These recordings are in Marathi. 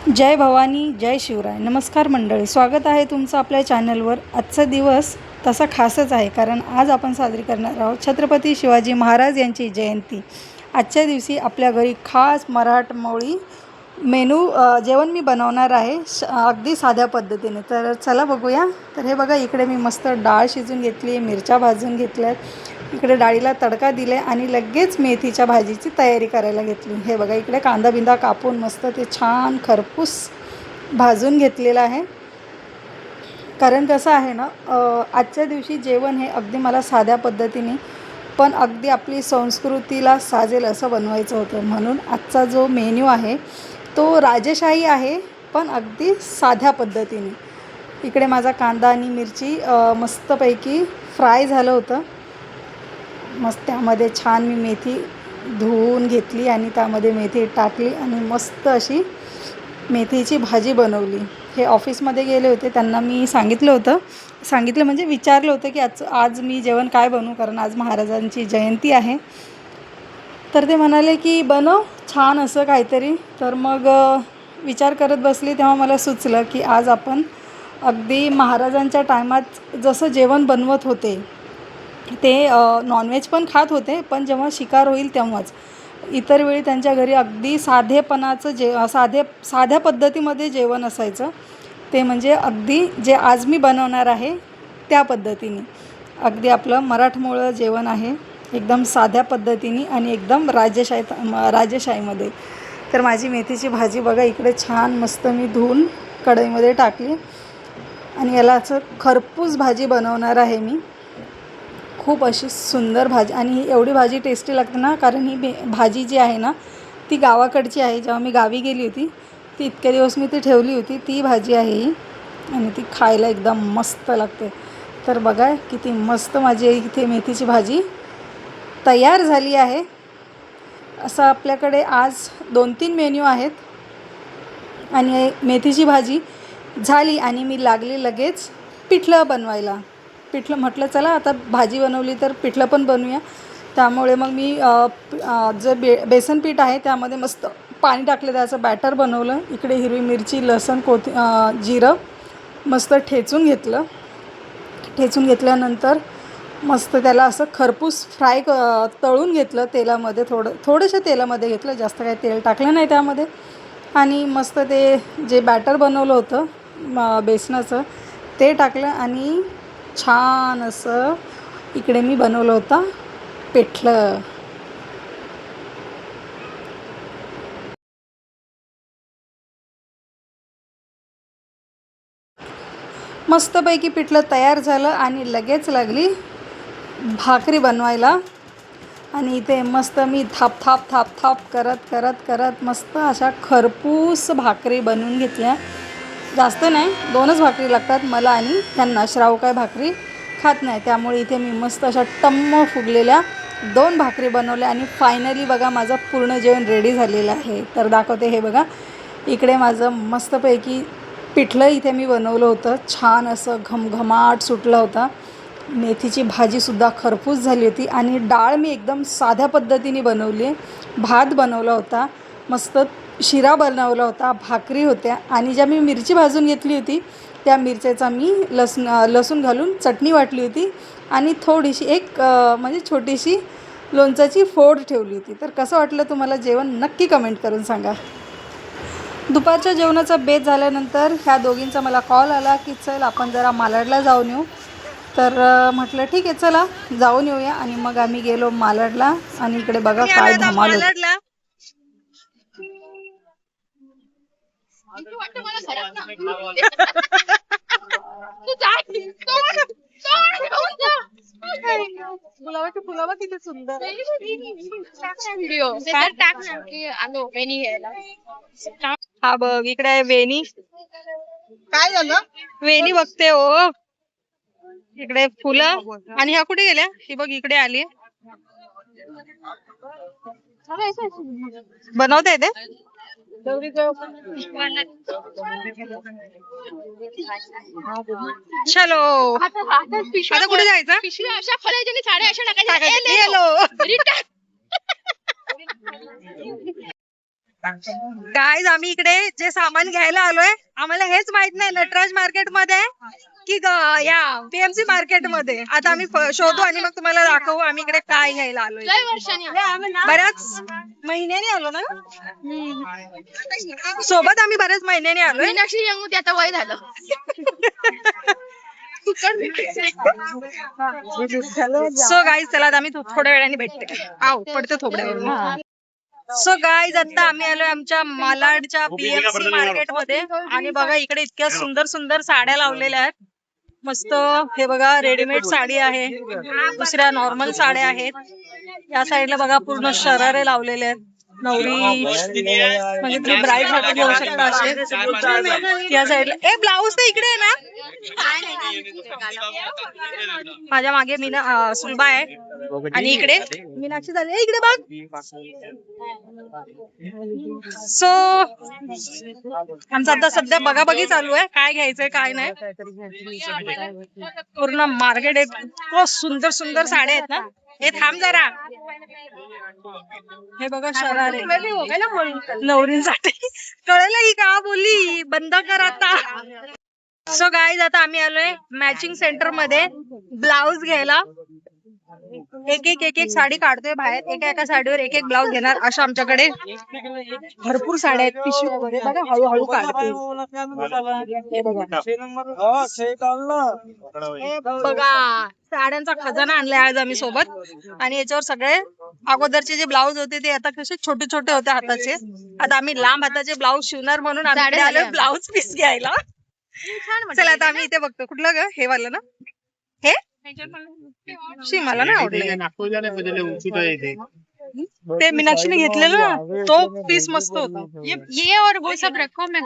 जय भवानी, जय शिवराय. नमस्कार मंडळी, स्वागत आहे तुमचं आपल्या चॅनलवर. आजचा दिवस तसा खासच आहे, कारण आज आपण साजरी करणार आहोत छत्रपती शिवाजी महाराज यांची जयंती. आजच्या दिवशी आपल्या घरी खास मराठमोळी जेवण मी बनवणार आहे, अगदी साध्या पद्धतीने. तर चला बघूया. तर हे बघा, इकडे मी मस्त डाळ शिजून घेतली, मिरच्या भाजून घेतल्यात, इकडे डाळीला तडका दिले आणि लगेच मेथीच्या भाजीची तयारी करायला घेतली. हे बघा, इकडे कांदा बिंदा कापून मस्त ते छान खरपूस भाजून घेतलेलं आहे. कारण कसं आहे ना, आजच्या दिवशी जेवण हे अगदी मला साध्या पद्धतीने पण अगदी आपली संस्कृतीला साजेल असं बनवायचं होतं. म्हणून आजचा जो मेन्यू आहे तो राजेशाही आहे, पण अगदी साध्या पद्धतीने. इकडे माझा कांदा आणि मिरची मस्तपैकी फ्राय झालं होतं. मस्त त्यामध्ये छान मी मेथी धुवून घेतली आणि त्यामध्ये मेथी टाकली आणि मस्त अशी मेथीची भाजी बनवली. हे ऑफिसमध्ये गेले होते, त्यांना मी सांगितलं म्हणजे विचारलं होतं की आज मी जेवण काय बनवू, कारण आज महाराजांची जयंती आहे. तर ते म्हणाले की बनव छान असं काहीतरी. तर मग विचार करत बसली, तेव्हा मला सुचलं की आज आपण अगदी महाराजांच्या टायमात जसं जेवण बनवत होते ते नॉनव्हेज पण खात होते, पण जेव्हा शिकार होईल तेव्हाच. इतर वेळी त्यांच्या घरी अगदी साधेपणाचं साध्या पद्धतीमध्ये जेवण असायचं. ते म्हणजे अगदी जे आज मी बनवणार आहे त्या पद्धतीने. अगदी आपलं मराठमोळं जेवण आहे, एकदम साध्या पद्धतीने आणि एकदम राजेशाहीमध्ये. तर माझी मेथीची भाजी बघा, इकडे छान मस्त मी धुवून कढईमध्ये टाकली आणि याला असं खरपूस भाजी बनवणार आहे मी. खूप अशी सुंदर भाजी, आणि ही एवढी भाजी टेस्टी लागते ना, कारण ही भाजी जी आहे ना ती गावाकडची आहे. जेव्हा मी गावी गेली होती ती इतके दिवस मी ती ठेवली होती, ती भाजी आहे ही, आणि ती खायला एकदम मस्त लागते. तर बघा किती मस्त माझी इथे मेथीची भाजी तयार झाली आहे. असं आपल्याकडे आज 2-3 मेन्यू आहेत. आणि मेथीची भाजी झाली आणि मी लागली लगेच पिठलं बनवायला. पिठलं म्हटलं चला आता भाजी बनवली तर पिठलं पण बनवूया. त्यामुळे मग मी जे बेसन पीठ आहे त्यामध्ये मस्त पाणी टाकलं, त्याचं बॅटर बनवलं. इकडे हिरवी मिरची, लसूण, जिरं मस्त ठेचून घेतल्यानंतर मस्त त्याला असं खरपूस तळून घेतलं तेलामध्ये. थोडंसं तेलामध्ये घेतलं, जास्त काही तेल टाकलं नाही त्यामध्ये. आणि मस्त ते जे बॅटर बनवलं होतं बेसनाचं ते टाकलं आणि छान असं इकडे मी बनवलं होतं पिठलं. मस्तपैकी पिठलं तयार झालं आणि लगेच लागली भाकरी बनवायला. आणि इथे मस्त मी थाप करत मस्त अशा खरपूस भाकरी बनवून घेतल्या. जास्त नाही, 2च भाकरी लागतात मला आणि त्यांना. श्राव काय भाकरी खात नाही, त्यामुळे इथे मी मस्त अशा टम्म फुगलेल्या 2 भाकरी बनवल्या. आणि फायनली बघा, माझं पूर्ण जेवण रेडी झालेलं आहे. तर दाखवते. हे बघा, इकडे माझं मस्तपैकी पिठलं इथे मी बनवलं होतं. छान असं घमघमाट सुटला होता. मेथीची भाजीसुद्धा खरपूस झाली होती आणि डाळ मी एकदम साध्या पद्धतीने बनवली. भात बनवला होता, मस्त शिरा बनवला होता, भाकरी होत्या. आणि ज्या मी मिरची भाजून घेतली होती त्या मिरच्याचा मी लसूण घालून चटणी वाटली होती. आणि थोडीशी म्हणजे छोटीशी लोणचाची फोड ठेवली होती. तर कसं वाटलं तुम्हाला जेवण, नक्की कमेंट करून सांगा. दुपारच्या जेवणाचा बेत झाल्यानंतर ह्या दोघींचा मला कॉल आला की चल आपण जरा मालाडला जाऊन येऊ. तर म्हटलं ठीक आहे, चला जाऊन येऊया. आणि मग आम्ही गेलो मालाडला. आणि इकडे बघा काय धमाल होती. फुलावा किती सुंदर व्हिडिओ टाक ना की आलो वेणी घ्यायला. हा बघ, इकडे आहे वेणी. काय झालं? वेणी बघते हो. इकडे फुलं. आणि ह्या कुठे गेल्या? ही बघ इकडे आली. बनवता येते. चलो, आता कुठे जायचं? पिशव्या अशा खोलायच्या की साड्या अशा टाकायच्या. येलो. गाईज आम्ही इकडे जे सामान घ्यायला आलोय आम्हाला हेच माहित नाही नटराज मार्केट मध्ये की या पीएमसी मार्केट मध्ये. आता आम्ही शोधू आणि मग तुम्हाला दाखवू आम्ही इकडे काय घ्यायला आलोय. बऱ्याच महिन्याने आलो ना सोबत, आम्ही बऱ्याच महिन्याने आलोय. मीनाक्षी यंगूती आता वय झालं. सो गाईज चला आता आम्ही थोड्या वेळाने भेटते. आव पडते थोड्यावर. सो गाईज आता आम्ही आलोय आमच्या मालाडच्या पीएमसी मार्केट मध्ये आणि बघा इकडे इतक्या सुंदर सुंदर साड्या लावलेल्या आहेत. मस्त हे बघा रेडीमेड साडी आहे, दुसऱ्या नॉर्मल साड्या आहेत. या साईडला बघा पूर्ण शरारे लावलेले आहेत. नवरी म्हणजे तुम्ही ब्राईड साठी घेऊ शकता असे. या साईडला ब्लाऊज तर इकडे आहे ना. माझ्या मागे मीना सुलभा आहे आणि इकडे मीनाक्षी झाली इकडे बघ. सो आमचं आता सध्या बघाबघी चालू आहे काय घ्यायचंय काय नाही. पूर्ण मार्केट इतकं सुंदर सुंदर साड्या आहेत ना. हे थांब जरा, हे बघा शरारे नवरींसाठी. कळलं ही का बोलली बंद कर आता. सो गाईज आता आम्ही आलोय मॅचिंग सेंटर मध्ये ब्लाउज घ्यायला. एक एक साडी काढतोय बाहेर, एका साडीवर एक ब्लाउज घेणार. अशा आमच्याकडे भरपूर साड्या आहेत. पिशवी वगैरे बघा हळूहळू काढते. बघा साड्यांचा खजाना आणलाय आज आम्ही सोबत. आणि याच्यावर सगळे अगोदरचे जे ब्लाउज होते ते आता कसे छोटे छोटे होते हाताचे. आता आम्ही लांब हाताचे ब्लाउज शिवणार म्हणून आम्ही आलोय ब्लाउज पीस घ्यायला. चला आता आम्ही इथे बघतो कुठलं ग हे वाला ना. हे मला नाही आवडलं ते मीनाक्षीने घेतलेलं ना तो पीस मस्त होता. ये और वो सब रखो मैं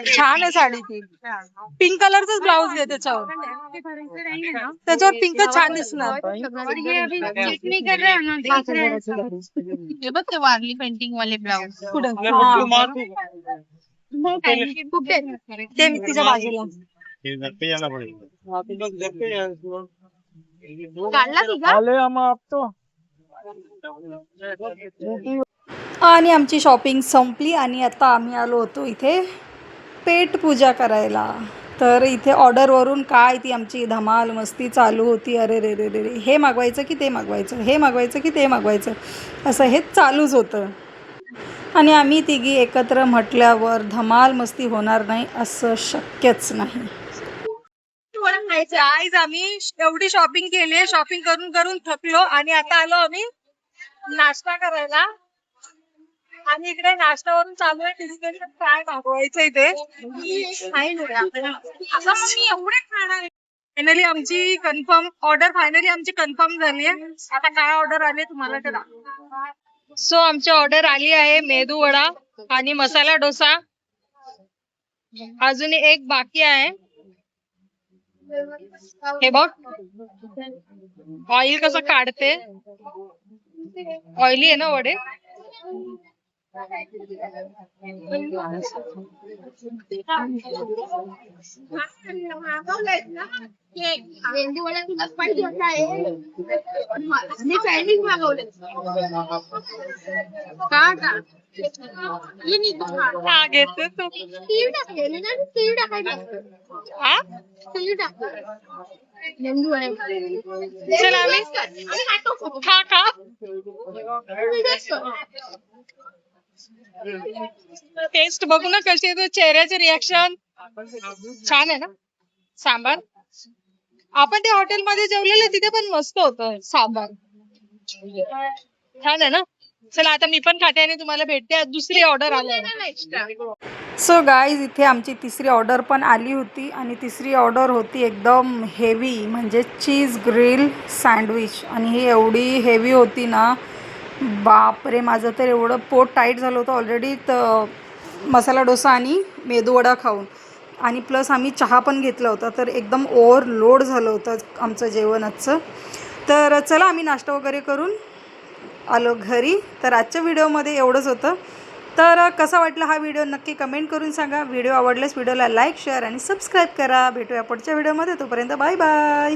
छान आहे साडी ती. पिंक कलरचाच ब्लाउज घे त्याच्यावर पिंकच छान दिसणार. और ये अभी चटनी कर रहे हैं ना देख रहे हैं. ये बघ ते वारली पेंटिंग वाले ब्लाउज ते तिच्या बाजूला काढला तुझा. आणि आमची शॉपिंग संपली आणि आता आम्ही आलो होतो इथे पेट पूजा करायला. तर इथे ऑर्डरवरून काय ती आमची धमाल मस्ती चालू होती. अरे रे रे रे रे हे मागवायचं की ते मागवायचं, हे मागवायचं की ते मागवायचं, असं हे चालूच होतं. आणि आम्ही तिघी एकत्र म्हटल्यावर धमाल मस्ती होणार नाही असं शक्यच नाही. आज आम्ही एवढी शॉपिंग केली, शॉपिंग करून करून थकलो आणि आता आलो आम्ही नाश्ता करायला. आणि इकडे नाश्त्यावरून चालू आहे डिस्कशन काय मागवायचं इथे. फायनली आमची कन्फर्म ऑर्डर झाली आहे. आता काय ऑर्डर आली तुम्हाला ते दाखवू. सो आमची ऑर्डर आली आहे मेदू वडा आणि मसाला डोसा. अजून एक बाकी आहे. हे बघ ऑइल कसं काढते. ऑइली आहे ना वडे. घेते तू चल आम्ही खा खा. टेस्ट बघू ना कशी आहे. चेहऱ्याचे रिॲक्शन छान आहे ना. सांबार आपण त्या हॉटेलमध्ये जेवलेलं तिथे पण मस्त होतं सांबार. छान आहे ना. चला आता मी पण खाते आणि तुम्हाला भेटते. दुसरी ऑर्डर आली. सो गाईज इथे आमची तिसरी ऑर्डर पण आली होती आणि तिसरी ऑर्डर होती एकदम हेवी म्हणजे चीज ग्रिल सँडविच. आणि ही एवढी हेवी होती ना बापरे. माझं तर एवढं पोट टाईट झालं होतं ऑलरेडी मसाला डोसा आणि मेदूवडा खाऊन. आणि प्लस आम्ही चहा पण घेतला होता तर एकदम ओव्हरलोड झालं होतं आमचं जेवणाचं. तर चला आम्ही नाश्ता वगैरे करून आलो घरी. तर आजच्या व्हिडिओमध्ये एवढंच होतं. तर कसा वाटला हा व्हिडिओ नक्की कमेंट करून सांगा. व्हिडिओ आवडल्यास व्हिडिओला लाईक शेअर आणि सबस्क्राईब करा. भेटूया पुढच्या व्हिडिओमध्ये. तोपर्यंत बाय बाय.